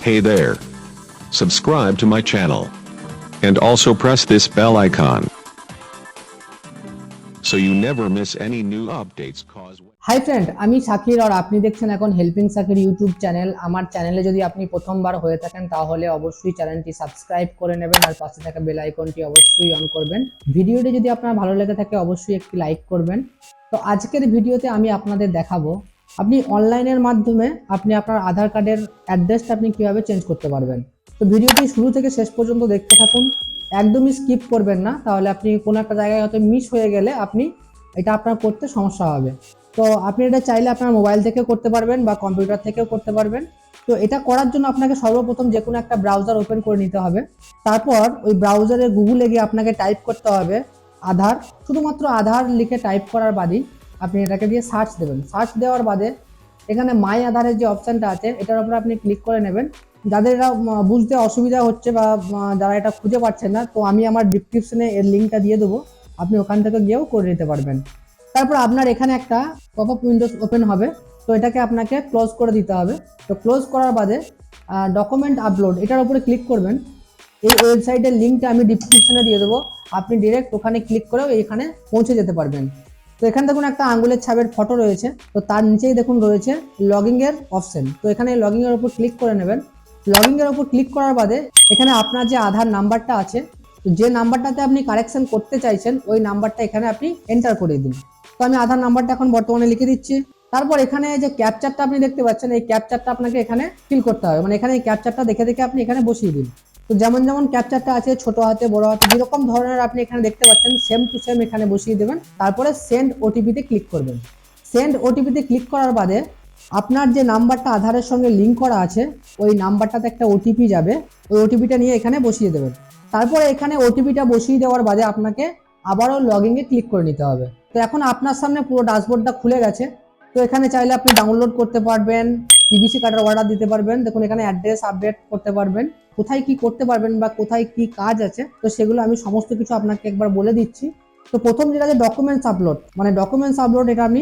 Hey there. Subscribe to my channel. And also press this bell icon. So you never miss any new updates cause hi friend, আমি শাকির আর আপনি দেখছেন এখন helping Shakir YouTube channel. আমার চ্যানেলে যদি আপনি প্রথমবার হয়ে থাকেন তাহলে অবশ্যই চ্যানেলটি সাবস্ক্রাইব করে নেবেন আর পাশে থাকা বেল আইকনটি অবশ্যই অন করবেন। ভিডিওটি যদি আপনার ভালো লেগে থাকে অবশ্যই একটি লাইক করবেন। তো আজকের ভিডিওতে আমি আপনাদের দেখাবো আপনি অনলাইনের মাধ্যমে আপনি আপনার আধার কার্ডের অ্যাড্রেসটা আপনি কিভাবে চেঞ্জ করতে পারবেন। তো ভিডিওটি শুরু থেকে শেষ পর্যন্ত দেখতে থাকুন, একদমই স্কিপ করবেন না, তাহলে আপনি কোনো একটা জায়গায় হয়তো মিস হয়ে গেলে এটা আপনার করতে সমস্যা হবে। তো আপনি এটা চাইলে আপনার মোবাইল থেকেও করতে পারবেন বা কম্পিউটার থেকেও করতে পারবেন। তো এটা করার জন্য আপনাকে সর্বপ্রথম যে কোনো একটা ব্রাউজার ওপেন করে নিতে হবে। তারপর ওই ব্রাউজারে গুগলে গিয়ে আপনাকে টাইপ করতে হবে আধার, শুধুমাত্র আধার লিখে টাইপ করার বাদেই আপনি এটাকে দিয়ে সার্চ দেবেন। সার্চ দেওয়ার বাদে এখানে মাই আধারের যে অপশানটা আছে এটার উপরে আপনি ক্লিক করে নেবেন। যাদের এটা বুঝতে অসুবিধা হচ্ছে বা যারা এটা খুঁজে পাচ্ছেন না, তো আমি আমার ডিসক্রিপশনে এর লিঙ্কটা দিয়ে দেবো, আপনি ওখান থেকে গিয়েও করে নিতে পারবেন। তারপর আপনার এখানে একটা পপ আপ উইন্ডোজ ওপেন হবে, তো এটাকে আপনাকে ক্লোজ করে দিতে হবে। তো ক্লোজ করার বাদে ডকুমেন্ট আপলোড এটার উপরে ক্লিক করবেন। এই ওয়েবসাইটের লিঙ্কটা আমি ডিসক্রিপশনে দিয়ে দেবো, আপনি ডিরেক্ট ওখানে ক্লিক করেও এখানে পৌঁছে যেতে পারবেন। তো এখানে দেখুন একটা আঙ্গুলের ছাপের ফটো রয়েছে, তো তার নিচেই দেখুন রয়েছে লগইন এর অপশন। তো এখানে লগইন এর উপর ক্লিক করে নেবেন। লগইন এর উপর ক্লিক করার বাদে এখানে আপনার যে আধার নাম্বারটা আছে, যে নাম্বারটাতে আপনি কারেকশন করতে চাইছেন ওই নাম্বারটা এখানে আপনি এন্টার করে দিন। তো আমি আধার নাম্বারটা এখন বর্তমানে লিখে দিচ্ছি। তারপর এখানে যে ক্যাপচারটা আপনি দেখতে পাচ্ছেন, এই ক্যাপচারটা আপনাকে এখানে ফিল করতে হবে, মানে এখানে এই ক্যাপচারটা দেখে দেখে আপনি এখানে বসিয়ে দিন। তো যেমন যেমন ক্যাপচারটা আছে ছোট হাতে বড় হাতে যেরকম ধরনের আপনি এখানে দেখতে পাচ্ছেন সেম টু সেম এখানে বসিয়ে দেবেন। তারপরে সেন্ড ওটিপিতে ক্লিক করবেন। সেন্ড ওটিপিতে ক্লিক করার বাদে আপনার যে নাম্বারটা আধারের সঙ্গে লিঙ্ক করা আছে ওই নাম্বারটাতে একটা ওটিপি যাবে, ওই ওটিপিটা নিয়ে এখানে বসিয়ে দেবেন। তারপরে এখানে ওটিপিটা বসিয়ে দেওয়ার বাদে আপনাকে আবারও লগইনে ক্লিক করে নিতে হবে। তো এখন আপনার সামনে পুরো ড্যাশবোর্ডটা খুলে গেছে। তো এখানে চাইলে আপনি ডাউনলোড করতে পারবেন, পিভিসি কার্ডের অর্ডার দিতে পারবেন, দেখুন এখানে অ্যাড্রেস আপডেট করতে পারবেন, কোথায় কি করতে পারবেন বা কোথায় কি কাজ আছে, তো সেগুলো আমি সমস্ত কিছু আপনাকে একবার বলে দিচ্ছি। তো প্রথম যেটা যে ডকুমেন্টস আপলোড, মানে ডকুমেন্টস আপলোড, এটা আপনি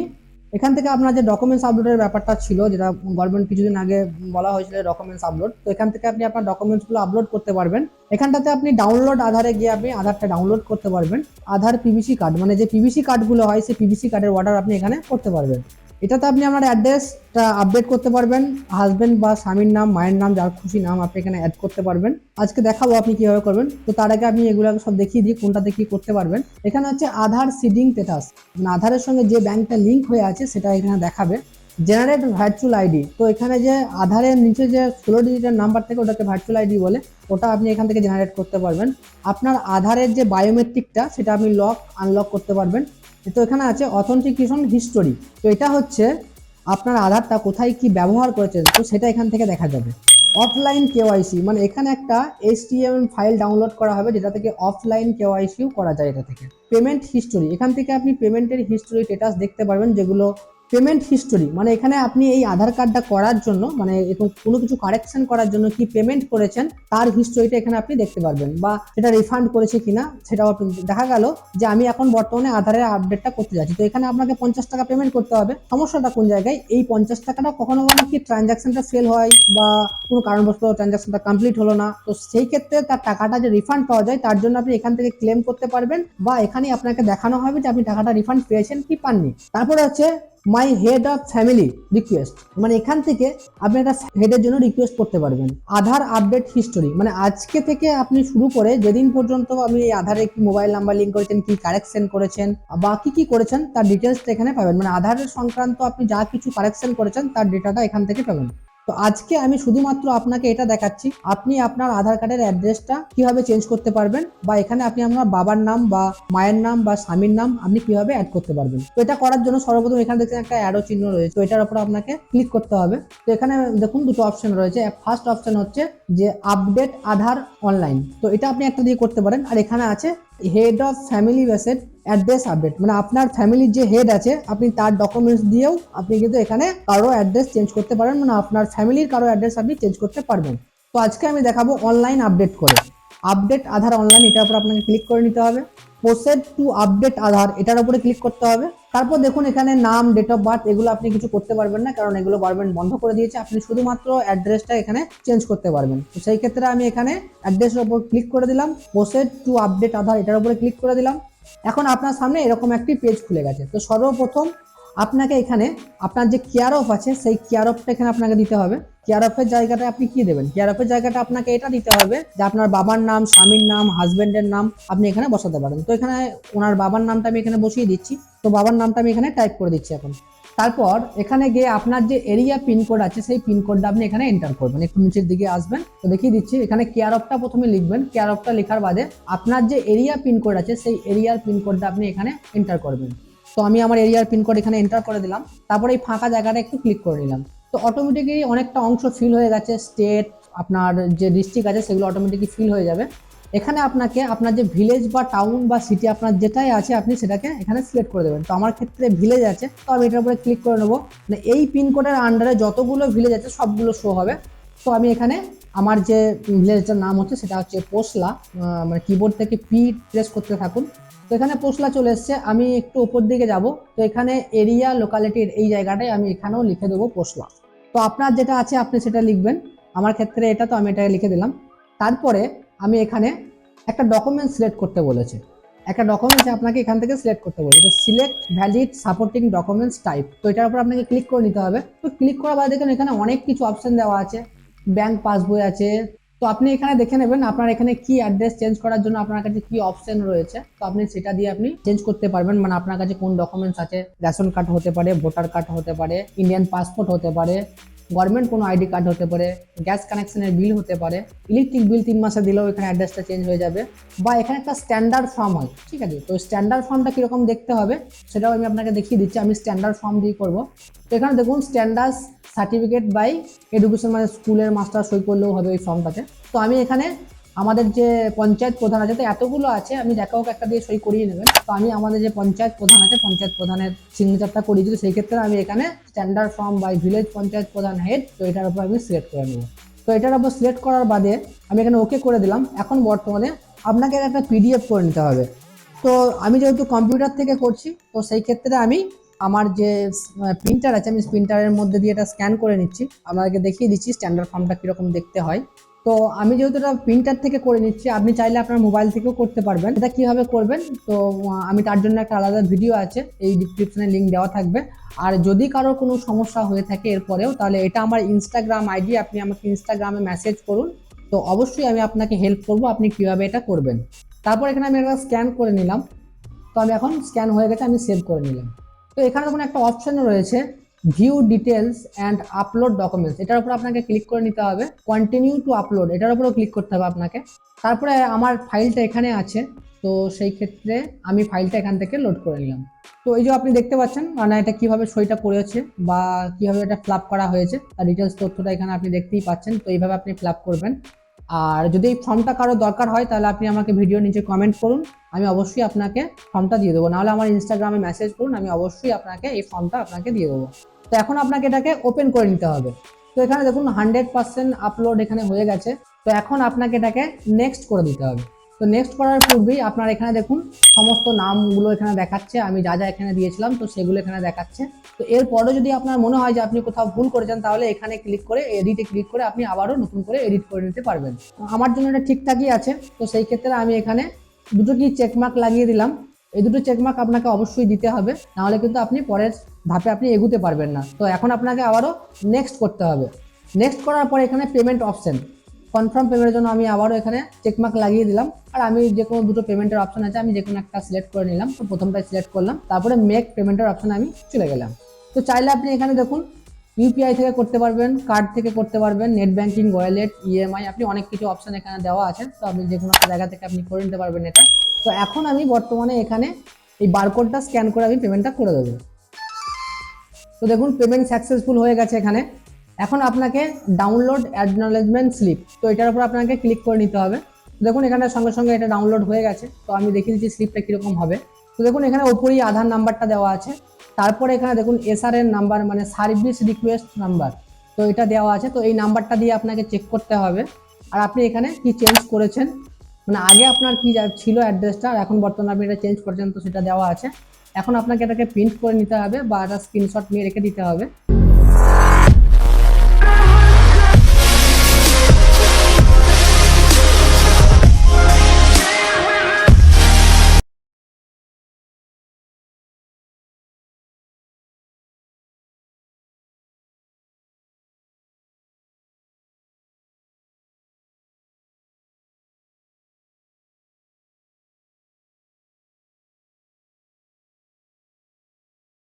এখান থেকে আপনার যে ডকুমেন্টস আপলোডের ব্যাপারটা ছিল, যেটা গভর্নমেন্ট কিছুদিন আগে বলা হয়েছিল ডকুমেন্টস আপলোড, তো এখান থেকে আপনি আপনার ডকুমেন্টসগুলো আপলোড করতে পারবেন। এখানটাতে আপনি ডাউনলোড আধারে গিয়ে আপনি আধারটা ডাউনলোড করতে পারবেন। আধার পিভিসি কার্ড, মানে যে পিভিসি কার্ডগুলো হয় সেই পিভিসি কার্ডের অর্ডার আপনি এখানে করতে পারবেন। এটাতে আপনি আপনার অ্যাড্রেসটা আপডেট করতে পারবেন, হাজবেন্ড বা স্বামীর নাম, মায়ের নাম, যার খুশি নাম আপনি এখানে অ্যাড করতে পারবেন। আজকে দেখাবো আপনি কিভাবে করবেন। তো তার আগে আমি এগুলো সব দেখিয়ে দিই কোনটাতে কি করতে পারবেন। এখানে হচ্ছে আধার সিডিং স্ট্যাটাস, মানে আধারের সঙ্গে যে ব্যাংকটা লিঙ্ক হয়ে আছে সেটা এখানে দেখাবে। জেনারেট ভার্চুয়াল আইডি, তো এখানে যে আধারের নিচে যে 16 ডিজিটের নাম্বার থেকে ওটাকে ভার্চুয়াল আইডি বলে, ওটা আপনি এখান থেকে জেনারেট করতে পারবেন। আপনার আধারের যে বায়োমেট্রিকটা সেটা আপনি লক আনলক করতে পারবেন। তো এখানে আছে অথেন্টিকেশন হিস্টোরি, তো এটা হচ্ছে আপনার আধারটা কোথায় কি ব্যবহার করেছেন, তো সেটা এখান থেকে দেখা যাবে। অফলাইন কেওয়াইসি, মানে এখানে একটা HTML ফাইল ডাউনলোড করা হবে যেটা থেকে অফলাইন কেওয়াইসিও করা যায় এটা থেকে। পেমেন্ট হিস্টোরি, এখান থেকে আপনি পেমেন্টের হিস্টোরি স্ট্যাটাস দেখতে পারবেন, যেগুলো পেমেন্ট হিস্টোরি মানে এখানে আপনি এই আধার কার্ডটা করার জন্য, মানে কোনো কিছু কারেকশন করার জন্য কি পেমেন্ট করেছেন তার হিস্টোরিটা এখানে আপনি দেখতে পারবেন, বা সেটা রিফান্ড করেছে কিনা সেটাও দেখা গেল যে আমি এখন বর্তমানে আধারের আপডেটটা করতে যাচ্ছি, তো এখানে আপনাকে 50 টাকা পেমেন্ট করতে হবে। সমস্যাটা কোন জায়গায়, এই 50 টাকাটা কখনো কখনো কি ট্রানজাকশনটা ফেল হয় বা কোনো কারণবশত ট্রানজাকশনটা কমপ্লিট হলো না, তো সেই ক্ষেত্রে তার টাকাটা যে রিফান্ড পাওয়া যায় তার জন্য আপনি এখান থেকে ক্লেম করতে পারবেন, বা এখানে আপনাকে দেখানো হবে যে আপনি টাকাটা রিফান্ড পেয়েছেন কি পাননি। তারপরে হচ্ছে my head of family request, মানে এখান থেকে আপনি একটা হেডের জন্য রিকোয়েস্ট করতে পারবেন। আধার আপডেট হিস্টোরি, মানে আজকে থেকে আপনি শুরু করে যেদিন পর্যন্ত আপনি আধারে কি মোবাইল নাম্বার লিঙ্ক করেছেন, কি কারেকশন করেছেন বা কি করেছেন তার ডিটেলসটা এখানে পাবেন, মানে আধারের সংক্রান্ত আপনি যা কিছু কারেকশন করেছেন তার ডেটাটা এখান থেকে পাবেন। তো আজকে আমি শুধুমাত্র আপনাকে এটা দেখাচ্ছি আপনি আপনার আধার কার্ডের অ্যাড্রেসটা কিভাবে চেঞ্জ করতে পারবেন, বা এখানে আপনি আপনার বাবার নাম বা মায়ের নাম বা স্বামীর নাম আপনি কিভাবে অ্যাড করতে পারবেন। তো এটা করার জন্য সর্বপ্রথম এখানে দেখছেন একটা অ্যারো চিহ্ন রয়েছে, তো এটার উপর আপনাকে ক্লিক করতে হবে। তো এখানে দেখুন দুটো অপশন রয়েছে, ফার্স্ট অপশন হচ্ছে যে আপডেট আধার অনলাইন, তো এটা আপনি একটা দিয়ে করতে পারেন। আর এখানে আছে head of family বেসেড address update, মানে আপনার ফ্যামিলির যে হেড আছে আপনি তার ডকুমেন্টস দিয়েও আপনি কিন্তু এখানে কারো অ্যাড্রেস চেঞ্জ করতে পারেন, মানে আপনার ফ্যামিলির কারো অ্যাড্রেস আপনি চেঞ্জ করতে পারবেন। তো আজকে আমি দেখাবো অনলাইন আপডেট করে, আপডেট আধার অনলাইন, এটার উপর আপনাকে ক্লিক করে নিতে হবে। প্রসেড টু আপডেট আধার এটার উপরে ক্লিক করতে হবে। তারপর দেখুন এখানে নাম, ডেট অফ বার্থ এগুলো আপনি কিছু করতে পারবেন না, কারণ এগুলো গভর্নমেন্ট বন্ধ করে দিয়েছে। আপনি শুধুমাত্র অ্যাড্রেসটা এখানে চেঞ্জ করতে পারবেন। তো সেই ক্ষেত্রে আমি এখানে অ্যাড্রেসের উপর ক্লিক করে দিলাম, প্রসেড টু আপডেট আধার এটার উপরে ক্লিক করে দিলাম। এখন আপনার সামনে এরকম একটি পেজ খুলে গেছে। তো সর্বপ্রথম আপনাকে এখানে আপনার যে কেয়ার অফ আছে সেই কেয়ার অফটা এখানে আপনাকে দিতে হবে। কেয়ার অফের জায়গাটা আপনি কি দেবেন? কেয়ার অফের জায়গাটা আপনাকে এটা দিতে হবে যে আপনার বাবার নাম, স্বামীর নাম, হাজবেন্ডের নাম আপনি এখানে বসাতে পারেন। তো এখানে ওনার বাবার নামটা আমি এখানে বসিয়ে দিচ্ছি। তো বাবার নামটা আমি এখানে টাইপ করে দিচ্ছি এখন। তারপর এখানে গিয়ে আপনার যে এরিয়া পিনকোড আছে সেই পিনকোডটা আপনি এখানে এন্টার করবেন। একটু নিচের দিকে আসবেন, তো দেখিয়ে দিচ্ছি এখানে কেয়ার অফটা প্রথমে লিখবেন। কেয়ার অফটা লেখার বাদে আপনার যে এরিয়া পিনকোড আছে সেই এরিয়ার পিনকোডটা আপনি এখানে এন্টার করবেন। তো আমি আমার এরিয়ার পিনকোড এখানে এন্টার করে দিলাম। তারপরে এই ফাঁকা জায়গাটা একটু ক্লিক করে নিলাম। তো অটোমেটিকলি অনেকটা অংশ ফিল হয়ে গেছে। স্টেট, আপনার যে ডিস্ট্রিক্ট আছে সেগুলো অটোমেটিকলি ফিল হয়ে যাবে। এখানে আপনাকে আপনার যে ভিলেজ বা টাউন বা সিটি আপনার যেটাই আছে আপনি সেটাকে এখানে সিলেক্ট করে দেবেন। তো আমার ক্ষেত্রে ভিলেজ আছে, তো আমি এটার উপরে ক্লিক করে নেবো। মানে এই পিনকোডের আন্ডারে যতগুলো ভিলেজ আছে সবগুলো শো হবে। তো আমি এখানে আমার যে ভিলেজটার নাম হচ্ছে সেটা হচ্ছে পোসলা। মানে কিবোর্ড থেকে পি প্রেস করতে থাকুন। তো এখানে পোসলা চলে এসছে। আমি একটু উপর দিকে যাব, তো এখানে এরিয়া লোকালিটির এই জায়গাটায় আমি এখানেও লিখে দেবো পোসলা। তো আপনার যেটা আছে আপনি সেটা লিখবেন। আমার ক্ষেত্রে এটা, তো আমি এটা লিখে দিলাম। তারপরে আমি এখানে একটা ডকুমেন্ট সিলেক্ট করতে বলেছে। একটা ডকুমেন্টস আপনাকে এখান থেকে সিলেক্ট করতে বলেছে। তো select valid supporting documents type, তো এটার উপর আপনাকে ক্লিক করে নিতে হবে। তো ক্লিক করার বাদে দেখুন এখানে অনেক কিছু অপশন দেওয়া আছে। ব্যাংক পাসবই আছে। তো আপনি এখানে দেখে নেবেন আপনার এখানে কি অ্যাড্রেস চেঞ্জ করার জন্য আপনার কাছে কি অপশন রয়েছে। তো আপনি সেটা দিয়ে আপনি চেঞ্জ করতে পারবেন। মানে আপনার কাছে কোন ডকুমেন্টস আছে, রেশন কার্ড হতে পারে, ভোটার কার্ড হতে পারে, ইন্ডিয়ান পাসপোর্ট হতে পারে, গভর্নমেন্ট কোনো আইডি কার্ড হতে পারে, গ্যাস কানেকশনের বিল হতে পারে, ইলেকট্রিক বিল 3 মাসে দিলেও এখানে অ্যাড্রেসটা চেঞ্জ হয়ে যাবে। বা এখানে একটা স্ট্যান্ডার্ড ফর্ম হয়, ঠিক আছে। তো স্ট্যান্ডার্ড ফর্মটা কিরকম দেখতে হবে সেটাও আমি আপনাকে দেখিয়ে দিচ্ছি। আমি স্ট্যান্ডার্ড ফর্ম দিয়ে করবো। তো এখানে দেখুন স্ট্যান্ডার্ড সার্টিফিকেট বাই এডুকেশন, মানে স্কুলের মাস্টার সই করলেও হবে ওই ফর্মটাতে। তো আমি এখানে আমাদের যে পঞ্চায়েত প্রধান আছে, তো এতগুলো আছে, আমি দেখা হোক একটা দিয়ে সই করিয়ে নেবেন। তো আমি আমাদের যে পঞ্চায়েত প্রধান আছে পঞ্চায়েত প্রধানের সিগনেচারটা করিয়ে দিই। সেই ক্ষেত্রে আমি এখানে standard form by village panchayat pradhan head, তো এটার উপর আমি সিলেক্ট করে নেব। তো এটার উপর সিলেক্ট করার বাদে আমি এখানে ওকে করে দিলাম। এখন বর্তমানে আপনাকে একটা পিডিএফ করে নিতে হবে। তো আমি যেহেতু কম্পিউটার থেকে করছি, তো সেই ক্ষেত্রে আমি আমার যে প্রিন্টার আছে আমি প্রিন্টারের মধ্যে দিয়ে এটা স্ক্যান করে নিচ্ছি। আপনাকে দেখিয়ে দিচ্ছি স্ট্যান্ডার্ড ফর্মটা কীরকম দেখতে হয়। তো আমি যেহেতু এটা প্রিন্টার থেকে করে নিচ্ছি, আপনি চাইলে আপনার মোবাইল থেকেও করতে পারবেন। এটা কিভাবে করবেন, তো আমি তার জন্য একটা আলাদা ভিডিও আছে, এই ডিসক্রিপশনে লিঙ্ক দেওয়া থাকবে। আর যদি কারোর কোনো সমস্যা হয়ে থাকে এরপরেও, তাহলে এটা আমার ইনস্টাগ্রাম আইডি, আপনি আমাকে ইনস্টাগ্রামে মেসেজ করুন। তো অবশ্যই আমি আপনাকে হেল্প করব আপনি কিভাবে এটা করবেন। তারপর এখানে আমি একটা স্ক্যান করে নিলাম। তো আমি এখন স্ক্যান হয়ে গেছে, আমি সেভ করে নিলাম। তো এখানে দেখুন একটা অপশন রয়েছে view details and upload documents, এটার উপর আপনাকে ক্লিক করে নিতে হবে। কন্টিনিউ টু আপলোড এটার উপরও ক্লিক করতে হবে আপনাকে। তারপরে আমার ফাইলটা এখানে আছে, তো সেই ক্ষেত্রে আমি ফাইলটা এখান থেকে লোড করে নিলাম। তো এই যে আপনি দেখতে পাচ্ছেন মানে এটা কিভাবে সইটা করেছে বা কিভাবে এটা ফিল আপ করা হয়েছে তার ডিটেলস তথ্যটা এখানে আপনি দেখতেই পাচ্ছেন। তো এইভাবে আপনি ফিল আপ করবেন। আর যদি এই ফর্মটা কারো দরকার হয় তাহলে আপনি আমাকে ভিডিও নিচে কমেন্ট করুন, আমি অবশ্যই আপনাকে ফর্মটা দিয়ে দেবো। নাহলে আমার ইনস্টাগ্রামে মেসেজ করুন, আমি অবশ্যই আপনাকে এই ফর্মটা আপনাকে দিয়ে দেবো। তো এখন আপনাকে এটাকে ওপেন করে নিতে হবে। তো এখানে দেখুন 100% আপলোড এখানে হয়ে গেছে। তো এখন আপনাকে এটাকে নেক্সট করে দিতে হবে। তো নেক্সট করার পূর্বেই আপনার এখানে দেখুন সমস্ত নামগুলো এখানে দেখাচ্ছে, আমি যা যা এখানে দিয়েছিলাম তো সেগুলো এখানে দেখাচ্ছে। তো এরপরও যদি আপনার মনে হয় যে আপনি কোথাও ভুল করেছেন তাহলে এখানে ক্লিক করে এডিটে ক্লিক করে আপনি আবারও নতুন করে এডিট করে নিতে পারবেন। আমার জন্য এটা ঠিকঠাকই আছে। তো সেই ক্ষেত্রে আমি এখানে দুটো কি চেকমার্ক লাগিয়ে দিলাম। এই দুটো চেকমার্ক আপনাকে অবশ্যই দিতে হবে, নাহলে কিন্তু আপনি পরের ধাপে আপনি এগুতে পারবেন না। তো এখন আপনাকে আবারও নেক্সট করতে হবে। নেক্সট করার পর এখানে পেমেন্ট অপশন, কনফার্ম পেমেন্টের জন্য আমি আবারও এখানে চেকমার্ক লাগিয়ে দিলাম। আর আমি যে কোনো দুটো পেমেন্টের অপশন আছে, আমি যে কোনো একটা সিলেক্ট করে নিলাম। তো প্রথমটাই সিলেক্ট করলাম, তারপরে মেক পেমেন্টের অপশনে আমি চলে গেলাম। তো চাইলে আপনি এখানে দেখুন ইউপিআই থেকে করতে পারবেন, কার্ড থেকে করতে পারবেন, নেট ব্যাংকিং, ওয়ালেট, ইএমআই, আপনি অনেক কিছু অপশন এখানে দেওয়া আছে। তো আপনি যে কোনো একটা জায়গা থেকে আপনি করে নিতে পারবেন এটা। তো এখন আমি বর্তমানে এখানে এই বারকোডটা স্ক্যান করে আমি পেমেন্টটা করে দেবো। তো দেখুন পেমেন্ট সাকসেসফুল হয়ে গেছে এখানে। এখন আপনাকে ডাউনলোড অ্যাকনলেজমেন্ট স্লিপ, তো এটার উপর আপনাকে ক্লিক করে নিতে হবে। দেখুন এখানে সঙ্গে সঙ্গে এটা ডাউনলোড হয়ে গেছে। তো আমি দেখিয়ে দিচ্ছি স্লিপটা কীরকম হবে। তো দেখুন এখানে ওপরেই আধার নাম্বারটা দেওয়া আছে। তারপরে এখানে দেখুন এসআরএন নাম্বার, মানে সার্ভিস রিকোয়েস্ট নাম্বার, তো এটা দেওয়া আছে। তো এই নাম্বারটা দিয়ে আপনাকে চেক করতে হবে আর আপনি এখানে কি চেঞ্জ করেছেন। মানে আগে আপনার কি ছিল অ্যাড্রেসটা, আর এখন বর্তমানে আপনি এটা চেঞ্জ করেছেন তো সেটা দেওয়া আছে। এখন আপনাকে এটাকে প্রিন্ট করে নিতে হবে বা একটা স্ক্রিনশট নিয়ে রেখে দিতে হবে।